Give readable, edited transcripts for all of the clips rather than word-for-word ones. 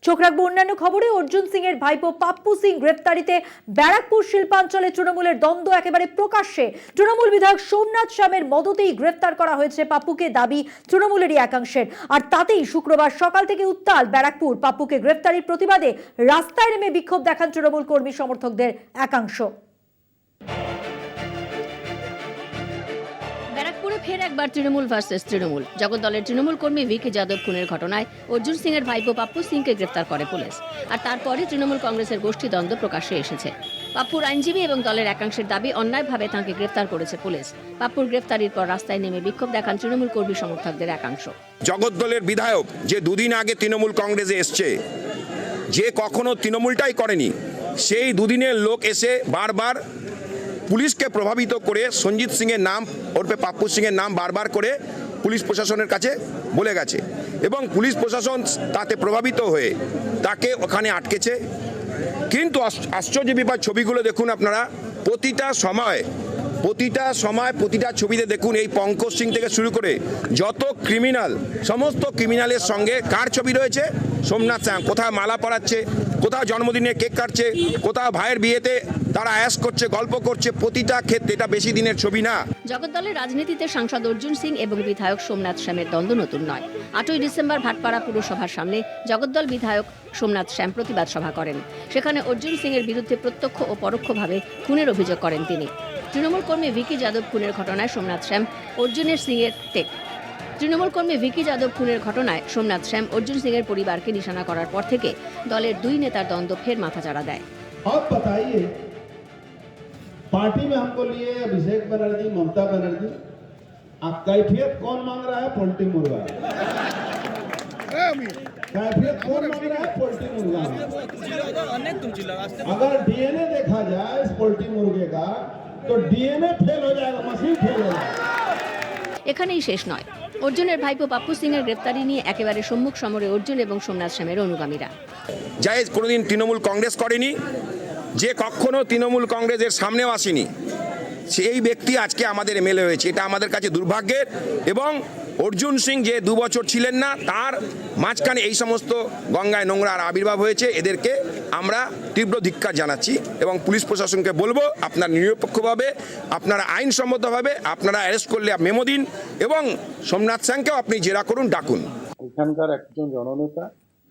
চোখ রাখবো অন্যান্য খবরে। অর্জুন সিং এর ভাইপো পাপ্পু সিং গ্রেফতারিতে ব্যারাকপুর শিল্পাঞ্চলে তৃণমূলের দ্বন্দ্ব একেবারে প্রকাশ্যে। তৃণমূল বিধায়ক সোমনাথ শ্যামের মদতেই গ্রেফতার করা হয়েছে পাপ্পুকে, দাবি তৃণমূলেরই একাংশের। আর তাতেই শুক্রবার সকাল থেকে উত্তাল ব্যারাকপুর। পাপ্পুকে গ্রেফতারির প্রতিবাদে রাস্তায় নেমে বিক্ষোভ দেখান তৃণমূল কর্মী সমর্থকদের একাংশ। ব্যারাকপুরে ফের একবার তৃণমূল ভার্সেস তৃণমূল। জগদ্দলের তৃণমূল কর্মী ভিকি যাদব খুনের ঘটনায় অর্জুন সিং এর ভাইপো পাপ্পু সিংকে গ্রেফতার করে পুলিশ। আর তারপরে তৃণমূল কংগ্রেসের গোষ্ঠীদ্বন্দ্ব প্রকাশ্যে এসেছে। পাপ্পুর আইনজীবী এবং দলের একাংশের দাবি অন্যায়ভাবে তাঁকে গ্রেফতার করেছে পুলিশ। পাপ্পুর গ্রেফতারির পর রাস্তায় নেমে বিক্ষোভ দেখান তৃণমূল কর্মী সমর্থকদের একাংশ। জগদ্দলের বিধায়ক যে দুদিন আগে তৃণমূল কংগ্রেসে এসছে, যে কখনো তৃণমূলটাই করেনি, সেই দুদিনের লোক এসে বারবার পুলিশকে প্রভাবিত করে সঞ্জিত সিংয়ের নাম ওরফে পাপ্পু সিংয়ের নাম বারবার করে পুলিশ প্রশাসনের কাছে বলে গেছে এবং পুলিশ প্রশাসন তাতে প্রভাবিত হয়ে তাকে ওখানে আটকেছে। কিন্তু আশ্চর্য ব্যাপার, ছবিগুলো দেখুন আপনারা, প্রতিটা সময় প্রতিটা ছবিতে দেখুন এই পঙ্কজ সিং থেকে শুরু করে যত ক্রিমিনাল, সমস্ত ক্রিমিনালের সঙ্গে কার ছবি রয়েছে? সোমনাথ শ্যাম। কোথাও মালা পরাচ্ছে, কোথাও জন্মদিনে কেক কাটছে, কোথাও ভাইয়ের বিয়েতে তারা অ্যাশ করছে, গল্প করছে। প্রতিটা ক্ষেত্রে এটা বেশি দিনের ছবি না। জগদ্দলের রাজনীতিতে সাংসদ অর্জুন সিং এবং বিধায়ক সোমনাথ শ্যামের দ্বন্দ্ব নতুন নয়। 8ই ডিসেম্বর ভাটপাড়া পুরসভার সামনে জগদ্দল বিধায়ক সোমনাথ শ্যাম প্রতিবাদ সভা করেন। সেখানে অর্জুন সিং এর বিরুদ্ধে প্রত্যক্ষ ও পরোক্ষভাবে খুনের অভিযোগ করেন তিনি। তৃণমূল কর্মী ভিকি যাদব খুনের ঘটনায় সোমনাথ শ্যাম অর্জুন সিং এর পরিবারকে নিশানা করার পর থেকে দলের দুই নেতার দ্বন্দ্ব ফের মাথাচাড়া দেয়। पार्टी में हमको लिए अभिषेक बनर्जी, ममता बनर्जी। अब कैफियत कौन मांग रहा है? पोल्ट्री मुर्गा। कैफियत कौन मांग रहा है? पोल्ट्री मुर्गा। अगर डीएनए देखा जाए इस पोल्ट्री मुर्गे का तो डीएनए फेल हो जाएगा, मशीन फेल हो जाएगा। এখানেই শেষ নয়। অর্জুনের ভাইপো পাপ্পু সিং এর গ্রেফতারি নিয়ে একেবারে সম্মুখ সমরে অর্জুন এবং সোমনাথ শ্যামের অনুগামীরা। জায়েজ কোনোদিন তৃণমূল কংগ্রেস করেনি, যে কখনো তৃণমূল কংগ্রেসের সামনেও আসেনি, সেই ব্যক্তি আজকে আমাদের এমএলএ হয়েছে। এটা আমাদের কাছে দুর্ভাগ্যের। এবং অর্জুন সিং যে 2 বছর ছিলেন না, তার মাঝখানে এই সমস্ত গঙ্গায় নোংরার আবির্ভাব হয়েছে। এদেরকে আমরা তীব্র ধিক্কার জানাচ্ছি এবং পুলিশ প্রশাসনকে বলবো, আপনারা নিরপেক্ষভাবে, আপনারা আইনসম্মতভাবে আপনারা অ্যারেস্ট করলে মেমো দিন এবং সোমনাথ সিংকেও আপনি জেরা করুন, ডাকুন। এখানকার একজন জননেতা,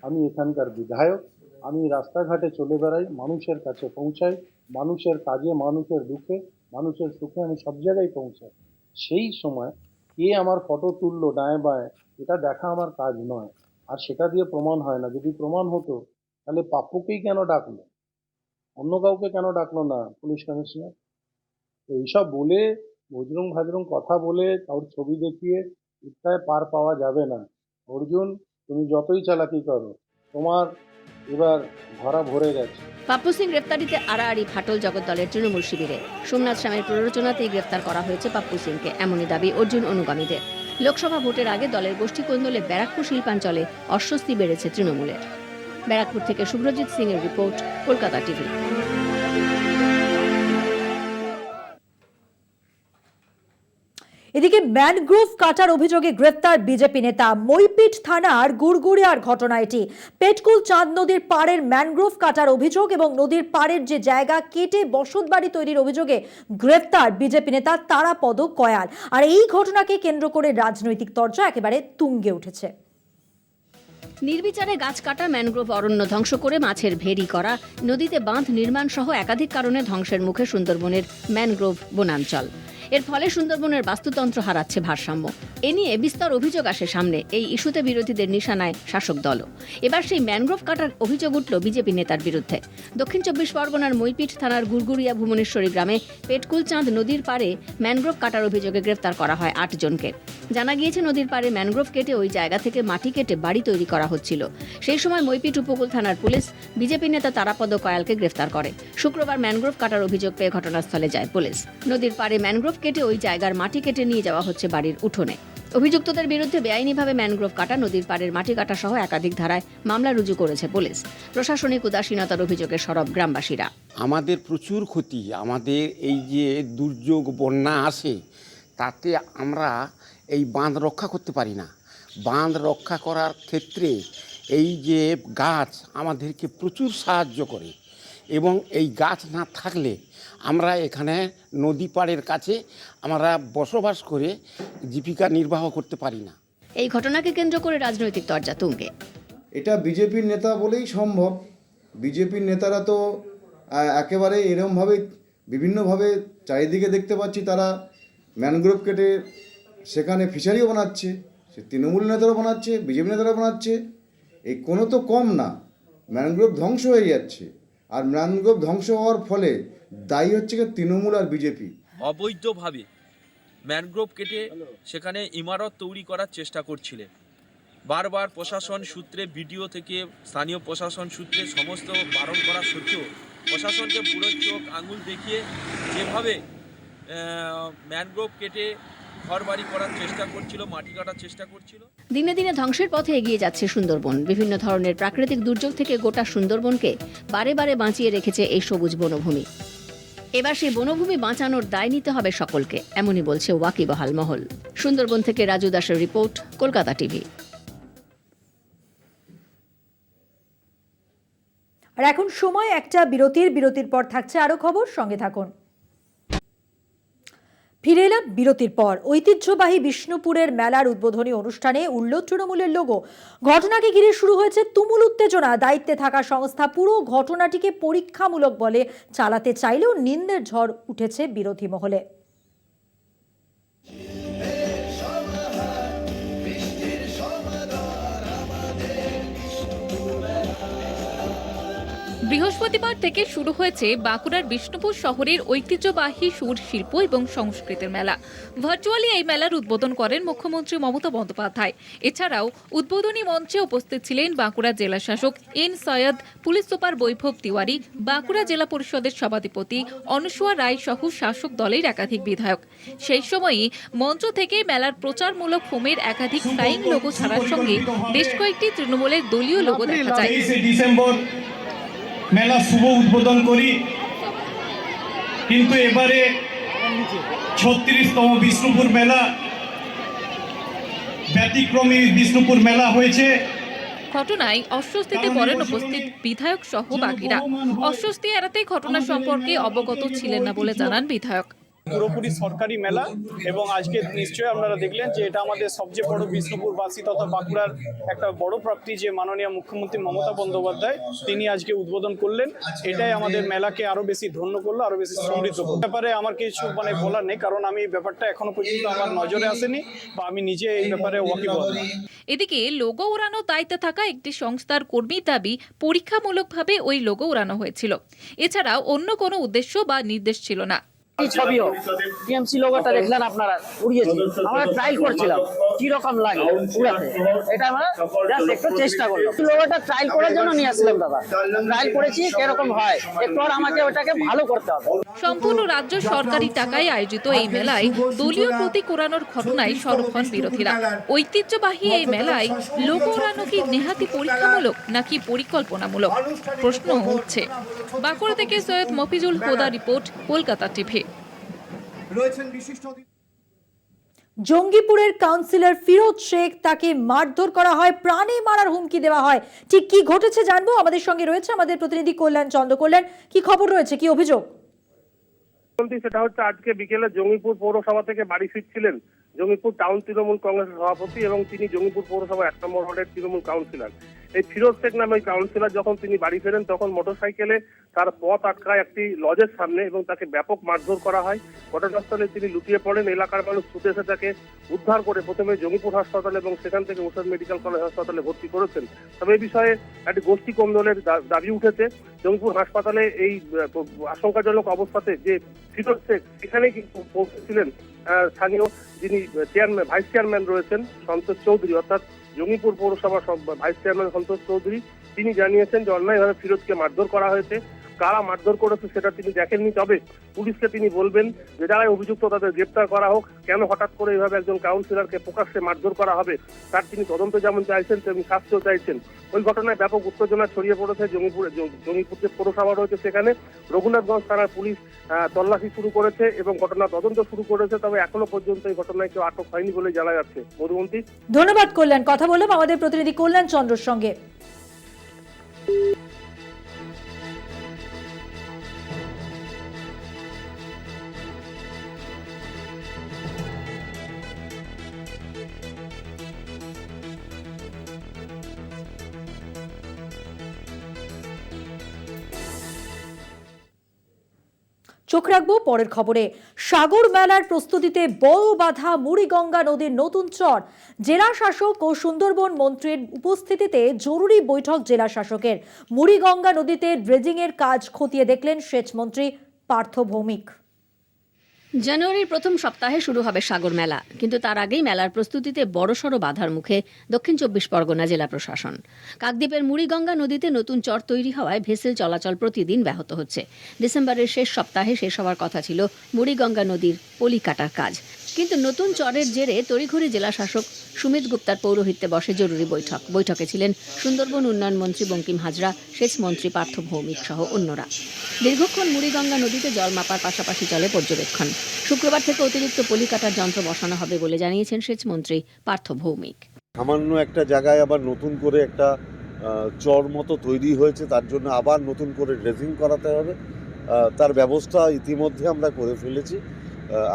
আমি এখানকার বিধায়ক। আমি রাস্তাঘাটে চলে বেড়াই, মানুষের কাছে পৌঁছাই, মানুষের কাজে, মানুষের দুঃখে, মানুষের সুখে আমি সব জায়গায় পৌঁছাই। সেই সময় কে আমার ফটো তুললো ডায়ে বায়ে, এটা দেখা আমার কাজ নয়। আর সেটা দিয়ে প্রমাণ হয় না। যদি প্রমাণ হতো তাহলে পাপ্পুকেই কেন ডাকলো, অন্য কাউকে কেন ডাকলো না পুলিশ কমিশনার? তো এইসব বলে ভজরং ভাজরং কথা বলে কারোর ছবি দেখিয়ে ইচ্ছায় পার পাওয়া যাবে না। অর্জুন, তুমি যতই চালাকি করো, তোমার এবার ধরা ভরে গেছে। পাপ্পু সিং গ্রেফতারিতে আড়াআড়ি ফাটল জগদ্দলের তৃণমূল শিবিরে। সোমনাথ শ্যামের প্ররোচনাতেই গ্রেফতার করা হয়েছে পাপ্পু সিংকে, এমনই দাবি অর্জুন অনুগামীদের। লোকসভা ভোটের আগে দলের গোষ্ঠী কোন্দলে ব্যারাকপুর শিল্পাঞ্চলে অস্বস্তি বেড়েছে তৃণমূলের। ব্যারাকপুর থেকে শুভ্রজিৎ সিং এর রিপোর্ট, কলকাতা টিভি। এদিকে ম্যানগ্রোভ কাটার অভিযোগে গ্রেফতার বিজেপি নেতা। মইপিট থানার গুড়গুড়িয়ার ঘটনা এটি। পেটকুল চাঁদ নদীর পাড়ের ম্যানগ্রোভ কাটার অভিযোগ এবং নদীর পাড়ের যে জায়গা কেটে বসতবাড়ি তৈরির অভিযোগে গ্রেফতার বিজেপি নেতা তারাপদ কয়াল। আর এই ঘটনাকে কেন্দ্র করে রাজনৈতিক তরজা একেবারে তুঙ্গে উঠেছে। নির্বিচারে গাছ কাটা, ম্যানগ্রোভ অরণ্য ধ্বংস করে মাছের ভেড়ি করা, নদীতে বাঁধ নির্মাণ সহ একাধিক কারণে ধ্বংসের মুখে সুন্দরবনের ম্যানগ্রোভ বনাঞ্চল। এর ফলে সুন্দরবনের বাস্তুতন্ত্র হারাচ্ছে ভারসাম্য। এ নিয়ে বিস্তর অভিযোগ আসে সামনে। এই ইস্যুতে বিরোধীদের নিশানায় শাসক দলও। এবার সেই ম্যানগ্রোভ কাটার অভিযোগ উঠল বিজেপি নেতার বিরুদ্ধে। দক্ষিণ 24 পরগনার মইপিট থানার গুড়গুড়িয়া ভুবনেশ্বরী গ্রামে পেটকুল চাঁদ নদীর পাড়ে ম্যানগ্রোভ কাটার অভিযোগে গ্রেফতার করা হয় 8 জনকে। জানা গিয়েছে, নদীর পাড়ে ম্যানগ্রোভ কেটে ওই জায়গা থেকে মাটি কেটে বাড়ি তৈরি করা হচ্ছিল। সেই সময় মইপিট উপকূল থানার পুলিশ বিজেপি নেতা তারাপদ কয়ালকে গ্রেফতার করে। শুক্রবার ম্যানগ্রোভ কাটার অভিযোগ পেয়ে ঘটনাস্থলে যায় পুলিশ। নদীর পাড়ে ম্যানগ্রোভ কেটে ওই জায়গার মাটি কেটে নিয়ে যাওয়া হচ্ছে বাড়ির উঠোনে। অভিযুক্তদের বিরুদ্ধে বেআইনিভাবে ম্যানগ্রোভ কাটা, নদীর পাড়ের মাটি কাটা সহ একাধিক ধারায় মামলা রুজু করেছে পুলিশ। প্রশাসনিক উদাসীনতার অভিযোগে সরব গ্রামবাসীরা। আমাদের প্রচুর ক্ষতি, আমাদের এই যে দুর্যোগ বন্যা আসে তাতে আমরা এই বাঁধ রক্ষা করতে পারি না। বাঁধ রক্ষা করার ক্ষেত্রে এই যে গাছ আমাদেরকে প্রচুর সাহায্য করে, এবং এই গাছ না থাকলে আমরা এখানে নদী পাড়ের কাছে আমরা বসবাস করে জীবিকা নির্বাহ করতে পারি না। এই ঘটনাকে কেন্দ্র করে রাজনৈতিক তরজা তুঙ্গে। এটা বিজেপির নেতা বলেই সম্ভব। বিজেপির নেতারা তো একেবারে এরকমভাবে বিভিন্নভাবে চারিদিকে দেখতে পাচ্ছি তারা ম্যানগ্রোভ কেটে সেখানে ফিশারিও বানাচ্ছে, সে তৃণমূল নেতারা বানাচ্ছে, বিজেপি নেতারা বানাচ্ছে। এই কোনো তো কম না, ম্যানগ্রোভ ধ্বংস হয়ে যাচ্ছে, আর ম্যানগ্রোভ ধ্বংস হওয়ার ফলে দায়ী হচ্ছে কি তৃণমূল আর বিজেপি। অবৈধভাবে ম্যানগ্রোভ কেটে সেখানে ইমারত তৈরি করার চেষ্টা করছিলেন। বারবার প্রশাসন সূত্রে, বিডিও থেকে স্থানীয় প্রশাসন সূত্রে সমস্ত বারণ করা সত্ত্বেও প্রশাসনকে পুরো চোখ আঙুল দেখিয়ে যেভাবে ম্যানগ্রোভ কেটে ঘরবাড়ি করার চেষ্টা করছিল, মাটি কাটার চেষ্টা করছিল। দিনে দিনে ধ্বংসের পথে এগিয়ে যাচ্ছে সুন্দরবন। বিভিন্ন ধরনের প্রাকৃতিক দুর্যোগ থেকে গোটা সুন্দরবনকে বারে বারে বাঁচিয়ে রেখেছে এই সবুজ বনভূমি। এবার সেই বনভূমি বাঁচানোর দায় নিতে হবে সকলকে, এমনই বলছে ওয়াকিবহাল মহল। সুন্দরবন থেকে রাজু দাসের রিপোর্ট, কলকাতা টিভি। আর এখন সময় একটা বিরতির পর থাকছে আরো খবর, সঙ্গে থাকুন। ফিরে এলাম বিরতির পর। ঐতিহ্যবাহী বিষ্ণুপুরের মেলার উদ্বোধনী অনুষ্ঠানে উড়ল তৃণমূলের লোগো। ঘটনাকে ঘিরে শুরু হয়েছে তুমুল উত্তেজনা। দায়িত্বে থাকা সংস্থা পুরো ঘটনাটিকে পরীক্ষামূলক বলে চালাতে চাইলেও নিন্দের ঝড় উঠেছে বিরোধী মহলে। বৃহস্পতিবার থেকে শুরু হয়েছে বাঁকুড়ার বিষ্ণুপুর শহরের ঐতিহ্যবাহী সুর শিল্প এবং সংস্কৃতির মেলা। ভার্চুয়ালি এই মেলার উদ্বোধন করেন মুখ্যমন্ত্রী মমতা বন্দ্যোপাধ্যায়। এছাড়াও উদ্বোধনী মঞ্চে উপস্থিত ছিলেন বাঁকুড়া জেলা শাসক এন সৈয়দ, পুলিশ সুপার বৈভব তিওয়ারি, বাঁকুড়া জেলা পরিষদের সভাধিপতি অনুসুয়া রায় সহ শাসক দলের একাধিক বিধায়ক। সেই সময়ই মঞ্চ থেকে মেলার প্রচারমূলক ফোমের একাধিক ফ্লাইং লোগো ছাড়ার সঙ্গে বেশ কয়েকটি তৃণমূলের দলীয় লোগো দেখা যায়। মেলা শুভ উদ্বোধন করি, কিন্তু এবারে 36তম বিষ্ণুপুর মেলা, ব্যতিক্রমী বিষ্ণুপুর মেলা হয়েছে। ঘটনায় অস্বস্তিতে পড়েন উপস্থিত বিধায়ক সহ বাকিরা। অস্বস্তি এড়াতে ঘটনা সম্পর্কে অবগত ছিলেন না বলে জানান বিধায়ক। পুরোপুরি সরকারি মেলা, এবং আজকে নিশ্চয়ই আপনারা দেখলেন যে এটা আমাদের সবচেয়ে বড় বিষ্ণুপুরবাসী তথা বাঁকুড়ার একটা বড় প্রাপ্তি, যে মাননীয় মুখ্যমন্ত্রী মমতা বন্দ্যোপাধ্যায় তিনি আজকে উদ্বোধন করলেন। এটাই আমাদের মেলাকে আরো বেশি ধন্য করলো, আরো বেশি সমৃদ্ধ করলো। ব্যাপারে আমার কিছু বলার নেই, কারণ আমি ব্যাপারটা এখনো পর্যন্ত আমার নজরে আসেনি, বা আমি নিজে এই ব্যাপারে ওয়াকিবহাল। এদিকে লোগো উড়ানোর দায়িত্বে থাকা একটি সংস্থার কর্মীর দাবি, পরীক্ষামূলকভাবে ওই লোগো উড়ানো হয়েছিল। এছাড়াও অন্য কোনো উদ্দেশ্য বা নির্দেশ ছিল না। ছবিও টিএমসি লোগোটা দেখলেন আপনারা উড়িয়েছি, আমরা ট্রায়াল করছিলাম কি রকম লাগে উড়াতে, এটা আমরা জাস্ট একটু চেষ্টা করলাম। লোগোটা ট্রায়াল করার জন্য নিয়ে আসলাম দাদা, ট্রায়াল করেছি কিরকম হয়, একটু আর আমাকে ওটাকে ভালো করতে হবে। সম্পূর্ণ রাজ্য সরকারি টাকায় আয়োজিত এই মেলায় দলীয় প্রতীক উড়ানোর ঘটনায় সরব হন বিরোধীরা। ঐতিহ্যবাহী এই মেলায় লোগো উড়ানো কি নেহাতি পরীক্ষামূলক নাকি পরিকল্পনামূলক, প্রশ্ন উঠছে। বাঁকুড়া থেকে সৈয়দ মফিজুল হুদা রিপোর্ট, কলকাতা টিভি। জঙ্গিপুরের কাউন্সিলর ফিরোজ শেখ, তাকে মারধর করা হয়, প্রাণে মারার হুমকি দেওয়া হয়। ঠিক কি ঘটেছে জানবো, আমাদের সঙ্গে রয়েছে আমাদের প্রতিনিধি কল্যাণ চন্দ্র। কল্যাণ, কি খবর রয়েছে, কি অভিযোগ? সেটা হচ্ছে আজকে বিকেলে জঙ্গিপুর পৌরসভা থেকে বাড়ি ফিরছিলেন জঙ্গিপুর টাউন তৃণমূল কংগ্রেসের সভাপতি এবং তিনি জঙ্গিপুর পৌরসভা 1 নম্বর ওয়ার্ডের তৃণমূল কাউন্সিলর। এই ফিরোজ শেখ নামে ওই কাউন্সিলর যখন তিনি বাড়ি ফেরেন তখন মোটরসাইকেলে তার পথ আটকায় একটি লজের সামনে এবং তাকে ব্যাপক মারধর করা হয়। ঘটনাস্থলে তিনি লুটিয়ে পড়েন। এলাকার মানুষ ছুটে এসে তাকে উদ্ধার করে প্রথমে জঙ্গিপুর হাসপাতালে এবং সেখান থেকে মুর্শিদাবাদ মেডিকেল কলেজ হাসপাতালে ভর্তি করেছেন। তবে এই বিষয়ে একটি গোষ্ঠী কন্দলের দাবি উঠেছে। জঙ্গিপুর হাসপাতালে এই আশঙ্কাজনক অবস্থাতে যে ফিরোজ শেখ এখানে কিন্তু পৌঁছেছিলেন স্থানীয় যিনি ভাইস চেয়ারম্যান রয়েছেন সন্তোষ চৌধুরী, অর্থাৎ জঙ্গিপুর পৌরসভার ভাইস চেয়ারম্যান সন্তোষ চৌধুরী, তিনি জানিয়েছেন যে অন্যায়ভাবে ফিরোজকে মারধর করা হয়েছে। কারা মারধর করেছে সেটা তিনি দেখেননি, তবে পুলিশকে তিনি বলবেন যে যারা অভিযুক্ত তাদের গ্রেপ্তার করা হোক। কেন হঠাৎ করে এইভাবে একজন কাউন্সিলরকে প্রকাশ্যে মারধর করা হবে তার তিনি তদন্ত যেমন চাইছেন তেমনি শাস্তিও চাইছেন। ওই ঘটনায় ব্যাপক উত্তেজনা ছড়িয়ে পড়েছে জঙ্গিপুর যে পৌরসভা রয়েছে সেখানে। রঘুনাথগঞ্জ থানার পুলিশ তল্লাশি শুরু করেছে এবং ঘটনা তদন্ত শুরু করেছে, তবে এখনো পর্যন্ত এই ঘটনায় কেউ আটক হয়নি বলে জানা যাচ্ছে। মধুমন্তী। ধন্যবাদ কল্যাণ। কথা বললাম আমাদের প্রতিনিধি কল্যাণ চন্দ্রর সঙ্গে। চোখ রাখবো পরের খবরে। সাগর মেলার প্রস্তুতিতে বড় বাধা মুড়িগঙ্গা নদীর নতুন চর। জেলা শাসক ও সুন্দরবন মন্ত্রীর উপস্থিতিতে জরুরি বৈঠক জেলা শাসকের। মুড়িগঙ্গা নদীতে ড্রেজিং এর কাজ খতিয়ে দেখলেন সেচ মন্ত্রী পার্থ ভৌমিক। জানুয়ারির প্রথম সপ্তাহে শুরু হবে সাগর মেলা, কিন্তু তার আগেই মেলার প্রস্তুতিতে বড়সড় বাধার মুখে দক্ষিণ 24 পরগনা জেলা প্রশাসন। কাকদ্বীপের মুড়িগঙ্গা নদীতে নতুন চর তৈরি হওয়ায় ভেসেল চলাচল প্রতিদিন ব্যাহত হচ্ছে। ডিসেম্বরের শেষ সপ্তাহে শেষ হওয়ার কথা ছিল মুড়িগঙ্গা নদীর পলি কাটার কাজ, কিন্তু নতুন চরের জেরে তড়িঘড়ি জেলা শাসক সুমিত গুপ্তার পৌরোহিত্যে বসে জরুরি বৈঠক। বৈঠকে ছিলেন সুন্দরবন উন্নয়ন মন্ত্রী বঙ্কিম হাজরা, সেচ মন্ত্রী পার্থ ভৌমিক সহ অন্যরা। দীর্ঘক্ষণ মুড়িগঙ্গা নদীতে জল মাপার পাশাপাশি চলে পর্যবেক্ষণ। শুক্রবার থেকে অতিরিক্ত পলি কাটার যন্ত্র বসানো হবে বলে জানিয়েছেন সেচ মন্ত্রী পার্থ ভৌমিক। সামান্য একটা জায়গায় আবার নতুন করে একটা চর মতো তৈরি হয়েছে, তার জন্য আবার নতুন করে ড্রেজিং করাতে হবে। তার ব্যবস্থা ইতিমধ্যে আমরা করে ফেলেছি।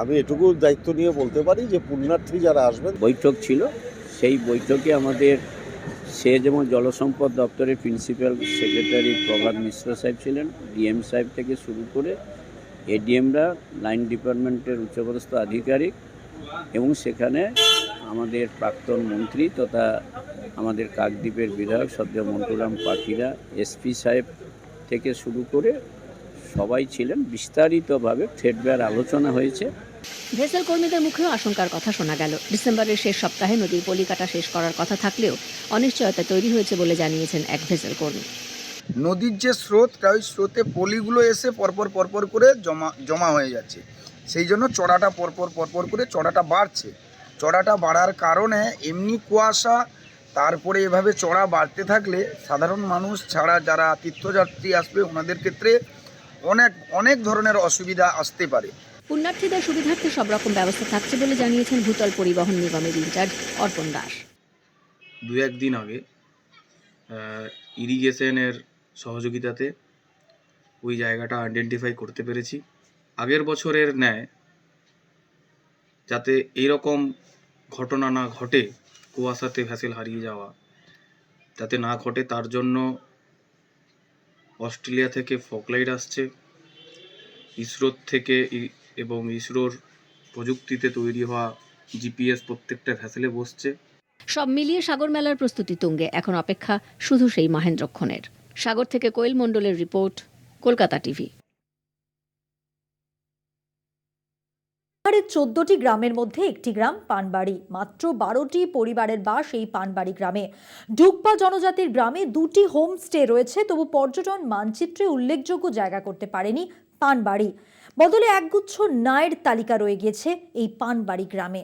আমি এটুকু দায়িত্ব নিয়ে বলতে পারি যে পুণ্যার্থী যারা আসবেন। বৈঠক ছিল, সেই বৈঠকে আমাদের সেচ এবং জলসম্পদ দপ্তরের প্রিন্সিপাল সেক্রেটারি প্রভাত মিশ্র সাহেব ছিলেন। ডিএম সাহেব থেকে শুরু করে এডিএমরা, লাইন ডিপার্টমেন্টের উচ্চপদস্থ আধিকারিক, এবং সেখানে আমাদের প্রাক্তন মন্ত্রী তথা আমাদের কাকদ্বীপের বিধায়ক সদ্য মন্টুরাম পাখিরা, এসপি সাহেব থেকে শুরু করে সবাই ছিলেন। বিস্তারিতভাবে ফিডব্যাক আলোচনা হয়েছে। ভেসেল কর্মীদের মুখেও আশঙ্কার কথা শোনা গেল। ডিসেম্বরের শেষ সপ্তাহে নদীর পলি কাটা শেষ করার কথা থাকলেও অনিশ্চয়তা তৈরি হয়েছে বলে জানিয়েছেন এক ভেসেল কর্মী। নদীর যে স্রোত, ওই স্রোতে পলিগুলো এসে পরপর করে জমা হয়ে যাচ্ছে। সেই জন্য চড়াটা পরপর করে চড়াটা বাড়ছে। চড়াটা বাড়ার কারণে এমনি কুয়াশা, তারপরে এভাবে চড়া বাড়তে থাকলে সাধারণ মানুষ ছাড়া যারা তীর্থযাত্রী আসবে ওনাদের ক্ষেত্রে অনেক ধরনের অসুবিধা আসতে পারে। পুণ্যার্থীদের সুবিধার্থে সব রকম ব্যবস্থা থাকছে বলে জানিয়েছেন ভূতল পরিবহন নিগমের ইনচার্জ অর্পণ দাস। 2-1 দিন আগে ইরিগেশনের সহযোগিতাতে ওই জায়গাটা আইডেন্টিফাই করতে পেরেছি। আগের বছরের ন্যায় যাতে এইরকম ঘটনা না ঘটে, কুয়াশাতে ভ্যাসেল হারিয়ে যাওয়া যাতে না ঘটে, তার জন্য অস্ট্রেলিয়া থেকে ফকলাইট আসছে, ইসরোর থেকে এবং ইসরোর প্রযুক্তিতে তৈরি হওয়া জিপিএস প্রত্যেকটা ভ্যাসেলে বসছে। সব মিলিয়ে সাগর মেলার প্রস্তুতি তুঙ্গে। এখন অপেক্ষা শুধু সেই মহেন্দ্রক্ষণের। সাগর থেকে কোয়েল মণ্ডলের রিপোর্ট, কলকাতা টিভি। 14টি গ্রামের মধ্যে একটি গ্রাম পানবাড়ি। মাত্র 12টি পরিবারের বাস এই পানবাড়ি গ্রামে। ডুকপা জনজাতির গ্রামে 2টি হোমস্টে রয়েছে, তবু পর্যটন মানচিত্রে উল্লেখযোগ্য জায়গা করতে পারেনি পানবাড়ি। বদলে একগুচ্ছ নায়ের তালিকা রয়ে গিয়েছে এই পানবাড়ি গ্রামে।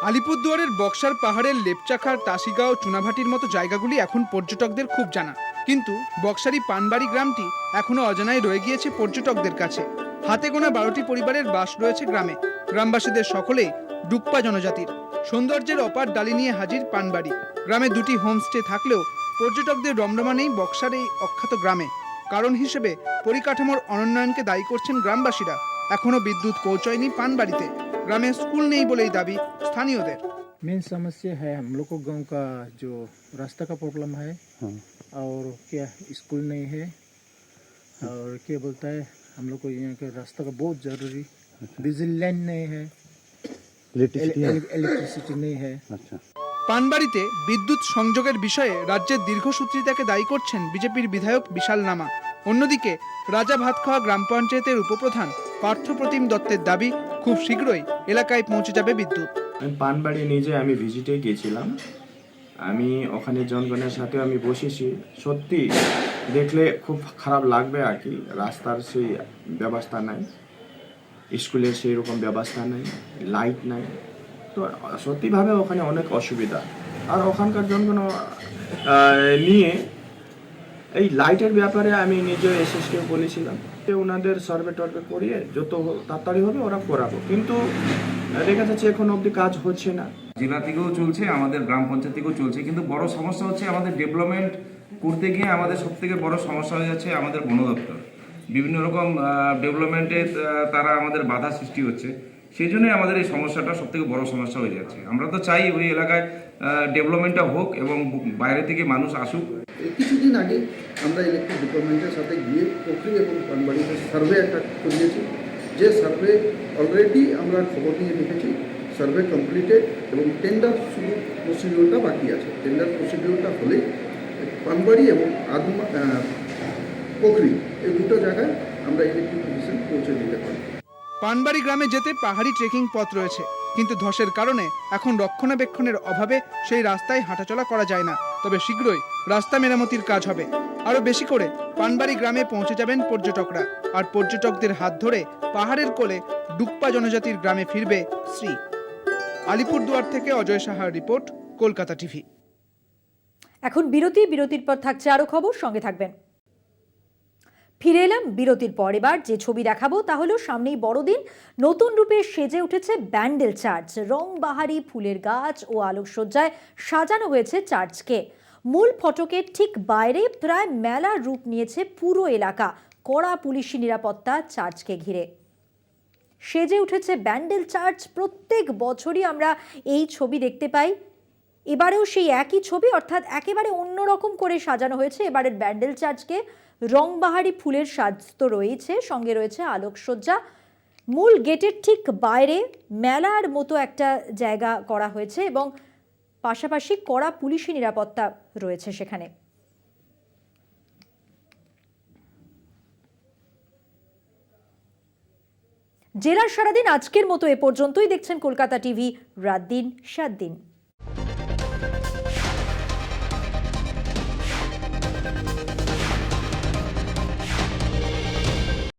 আলিপুরদুয়ারের বক্সার পাহাড়ের লেপচাখার, তাসিগাঁও, চুনাভাটির মতো জায়গাগুলি এখন পর্যটকদের খুব জানা, কিন্তু বক্সারি পানবাড়ি গ্রামটি এখনো অজানায় রয়ে গিয়েছে পর্যটকদের কাছে। হাতে গোনা 12টি পরিবারের বাস রয়েছে গ্রামে। গ্রামবাসীদের সকলেই ডুকপা জনজাতির। সৌন্দর্যের অপার ডালি নিয়ে হাজির পানবাড়ি গ্রামে। 2টি হোমস্টে থাকলেও পর্যটকদের রমরমা নেই বক্সার এই অখ্যাত গ্রামে। কারণ হিসেবে পরিকাঠামোর অনুন্নয়নকে দায়ী করছেন গ্রামবাসীরা। এখনো বিদ্যুৎ পৌঁছয়নি পানবাড়িতে। ग्रामे स्कूल नहीं बोले दाबी स्थानीयদের। मेन समस्या है हम लोग को गांव का जो रास्ता का प्रॉब्लम है, और क्या स्कूल नहीं है, और क्या बोलता है हम लोग को यहाँ के रास्ता का बहुत जरूरी। बिजली लाइन नहीं है, इलेक्ट्रिसिटी नहीं है। अच्छा। পানবাড়িতে বিদ্যুৎ সংযোগের বিষয়ে রাজ্যের দীর্ঘসূত্রিতাকে দায়ী করছেন বিজেপির বিধায়ক বিশাল নামা। অন্যদিকে রাজা ভাতখাওয়া গ্রাম পঞ্চায়েতের উপপ্রধান পার্থপ্রতিম দত্তের দাবি খুব শীঘ্রই এলাকায় পৌঁছে যাবে বিদ্যুৎ। পানবাড়ি নিজে আমি ভিজিটে গিয়েছিলাম, আমি ওখানে জনগণের সাথে আমি বসেছি। সত্যি দেখলে খুব খারাপ লাগবে আর কি। রাস্তার সেই ব্যবস্থা নাই, স্কুলের সেই রকম ব্যবস্থা নাই, লাইট নাই, তো সত্যিভাবে ওখানে অনেক অসুবিধা। আর ওখানকার জনগণ নিয়ে এই লাইটের ব্যাপারে আমি নিজে এসএসকে বলেছিলাম যে ওনাদের সার্ভে টার্ভে করিয়ে যত তাড়াতাড়ি হবে ওরা করাবো, কিন্তু দেখা যাচ্ছে এখন অবধি কাজ হচ্ছে না। জেলা থেকেও চলছে, আমাদের গ্রাম পঞ্চায়েত থেকেও চলছে, কিন্তু বড় সমস্যা হচ্ছে আমাদের ডেভেলপমেন্ট করতে গিয়ে আমাদের সবথেকে বড় সমস্যা হয়ে যাচ্ছে আমাদের বন দপ্তর। বিভিন্ন রকম ডেভেলপমেন্টে তারা আমাদের বাধা সৃষ্টি হচ্ছে, সেই জন্যই আমাদের এই সমস্যাটা সবথেকে বড় সমস্যা হয়ে যাচ্ছে। আমরা তো চাই ওই এলাকায় ডেভেলপমেন্টটা হোক এবং বাইরে থেকে মানুষ আসুক। কিছুদিন আগে আমরা ইলেকট্রিক ডিপার্টমেন্টের সাথে গিয়ে পোখরি এবং পানবাড়িতে সার্ভে একটা করিয়েছি, যে সার্ভে অলরেডি আমরা খবর নিয়ে দেখেছি সার্ভে কমপ্লিটেড এবং টেন্ডার শুধু প্রসিডিওরটা বাকি আছে। টেন্ডার প্রসিডিওরটা হলেই পানবাড়ি এবং পোখরি এই দুটো জায়গায় আমরা ইলেকট্রিক কানেকশন পৌঁছে দিতে পারি। পানবাড়ি গ্রামে যেতে পাহাড়ি ট্রেকিং পথ রয়েছে, কিন্তু ধসের কারণে এখন রক্ষণাবেক্ষণের অভাবে সেই রাস্তায় হাঁটাচলা করা যায় না। তবে শীঘ্রই রাস্তা মেরামতির কাজ হবে। আরো বেশি করে পানবাড়ি গ্রামে পৌঁছে যাবেন পর্যটকরা, আর পর্যটকদের হাত ধরে পাহাড়ের কোলে ডুকপা জনজাতির গ্রামে ফিরবে শ্রী। আলিপুরদুয়ার থেকে অজয় সাহার রিপোর্ট, কলকাতা টিভি। এখন বিরতির পর থাকছে আরো খবর, সঙ্গে থাকবেন। ফিরে এলাম বিরতির পর। এবার যে ছবি দেখাবো তা হলো সামনেই বড়দিন, নতুন রূপে সেজে উঠেছে ব্যান্ডেল চার্চ। রংবাহারি ফুলের গাছ ও আলোকসজ্জায় সাজানো হয়েছে চার্চকে। মূল ফটকের ঠিক বাইরে প্রায় মেলার রূপ নিয়েছে পুরো এলাকা। কড়া পুলিশি নিরাপত্তা চার্চকে ঘিরে। সেজে উঠেছে ব্যান্ডেল চার্চ। প্রত্যেক বছরই আমরা এই ছবি দেখতে পাই, এবারেও সেই একই ছবি, অর্থাৎ একেবারে অন্যরকম করে সাজানো হয়েছে এবারের ব্যান্ডেল চার্চকে। রংবাহারি ফুলের সাজ তো রয়েছে, সঙ্গে রয়েছে আলোকসজ্জা। মূল গেটের ঠিক বাইরে মেলার মতো একটা জায়গা করা হয়েছে এবং পাশাপাশি কড়া পুলিশি নিরাপত্তা রয়েছে সেখানে। জেলার সারাদিন আজকের মতো এ পর্যন্তই। দেখছেন কলকাতা টিভি, রাত দিন 7 দিন।